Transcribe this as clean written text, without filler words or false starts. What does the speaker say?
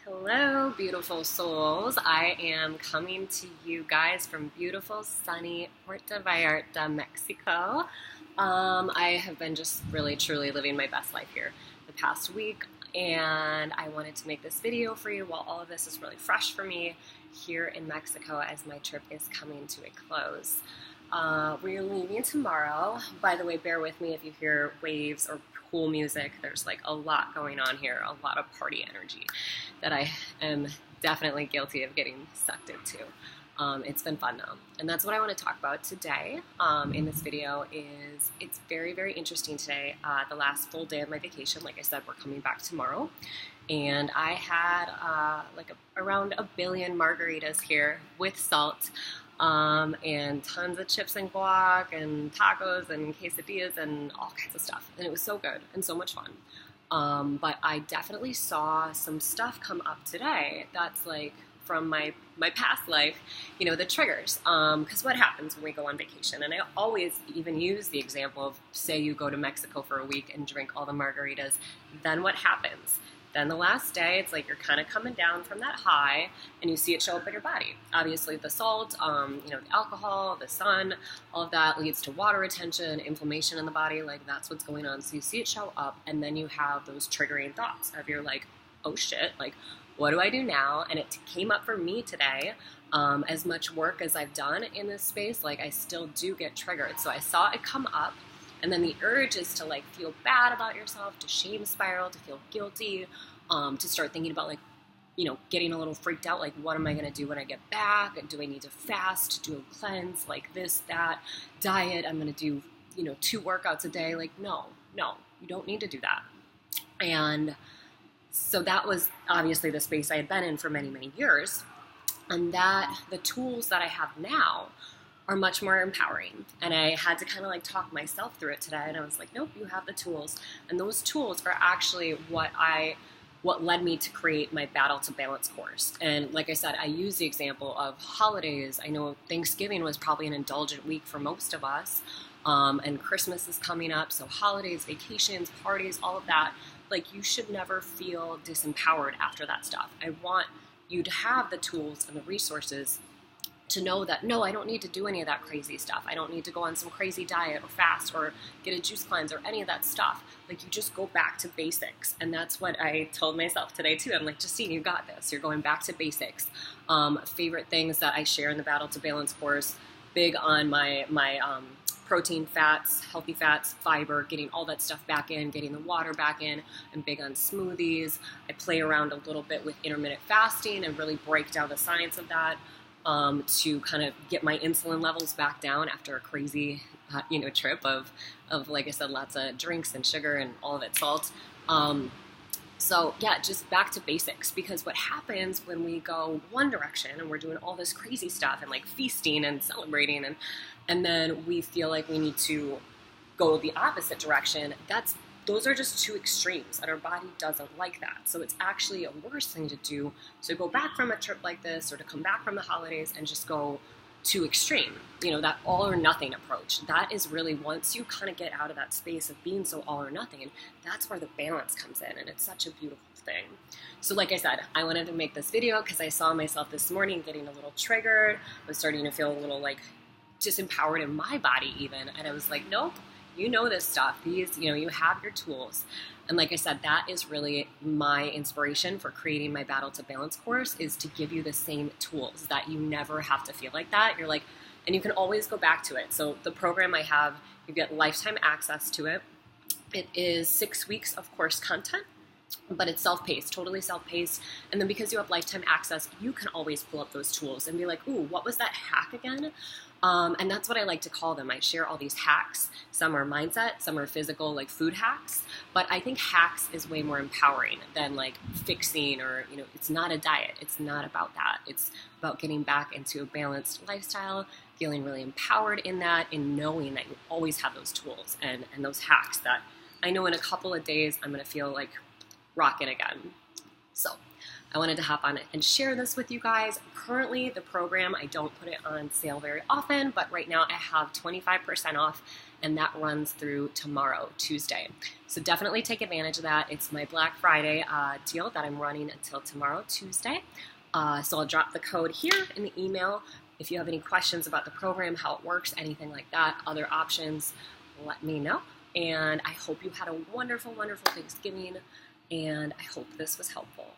Hello, beautiful souls. I am coming to you guys from beautiful, sunny Puerto Vallarta, Mexico. I have been just really, truly living my best life here the past week, and I wanted to make this video for you while all of this is really fresh for me here in Mexico as my trip is coming to a close. We're leaving tomorrow. By the way, bear with me if you hear waves or pool music. There's like a lot going on here, a lot of party energy that I am definitely guilty of getting sucked into. It's been fun though. And that's what I want to talk about today in this video is it's very, very interesting today. The last full day of my vacation, like I said, we're coming back tomorrow. And I had around a billion margaritas here with salt. And tons of chips and guac and tacos and quesadillas and all kinds of stuff. And it was so good and so much fun. But I definitely saw some stuff come up today that's like from my past life, you know, the triggers. Because what happens when we go on vacation? And I always even use the example of, say you go to Mexico for a week and drink all the margaritas, then what happens? Then the last day, it's like you're kind of coming down from that high and you see it show up in your body. Obviously the salt, the alcohol, the sun, all of that leads to water retention, inflammation in the body, like that's what's going on. So you see it show up and then you have those triggering thoughts of you're like, oh shit, like what do I do now? And it came up for me today. As much work as I've done in this space, like I still do get triggered. So I saw it come up. And then the urge is to like feel bad about yourself, to shame spiral, to feel guilty, to start thinking about like, you know, getting a little freaked out. Like, what am I going to do when I get back? Do I need to fast, do a cleanse, like this, that, diet? I'm going to do, 2 workouts a day. Like, no, you don't need to do that. And so that was obviously the space I had been in for many, many years. And that the tools that I have now are much more empowering. And I had to kind of like talk myself through it today. And I was like, nope, you have the tools. And those tools are actually what led me to create my Battle to Balance course. And like I said, I use the example of holidays. I know Thanksgiving was probably an indulgent week for most of us. And Christmas is coming up. So holidays, vacations, parties, all of that. Like you should never feel disempowered after that stuff. I want you to have the tools and the resources to know that, no, I don't need to do any of that crazy stuff. I don't need to go on some crazy diet or fast or get a juice cleanse or any of that stuff. Like you just go back to basics. And that's what I told myself today too. I'm like, Justine, you got this. You're going back to basics. Favorite things that I share in the Battle to Balance course, big on my protein, fats, healthy fats, fiber, getting all that stuff back in, getting the water back in. I'm big on smoothies. I play around a little bit with intermittent fasting and really break down the science of that. To kind of get my insulin levels back down after a crazy, trip of, like I said, lots of drinks and sugar and all of it salt. So yeah, just back to basics, because what happens when we go one direction and we're doing all this crazy stuff and like feasting and celebrating and then we feel like we need to go the opposite direction, those are just two extremes, and our body doesn't like that. So it's actually a worse thing to do to go back from a trip like this or to come back from the holidays and just go too extreme. That all or nothing approach. That is really, once you kind of get out of that space of being so all or nothing, that's where the balance comes in, and it's such a beautiful thing. So like I said, I wanted to make this video because I saw myself this morning getting a little triggered. I was starting to feel a little like disempowered in my body even, and I was like, nope. You know this stuff. These, you have your tools. And like I said, that is really my inspiration for creating my Battle to Balance course, is to give you the same tools that you never have to feel like that. You're like, and you can always go back to it. So the program I have, you get lifetime access to it. It is 6 weeks of course content, but it's self-paced, totally self-paced. And then because you have lifetime access, you can always pull up those tools and be like, ooh, what was that hack again? And that's what I like to call them. I share all these hacks. Some are mindset, some are physical, like food hacks. But I think hacks is way more empowering than like fixing or, it's not a diet. It's not about that. It's about getting back into a balanced lifestyle, feeling really empowered in that, and knowing that you always have those tools and those hacks that I know in a couple of days I'm going to feel like rocking again. So I wanted to hop on it and share this with you guys. Currently, the program, I don't put it on sale very often, but right now I have 25% off, and that runs through tomorrow, Tuesday. So definitely take advantage of that. It's my Black Friday deal that I'm running until tomorrow, Tuesday. So I'll drop the code here in the email. If you have any questions about the program, how it works, anything like that, other options, let me know. And I hope you had a wonderful, wonderful Thanksgiving, and I hope this was helpful.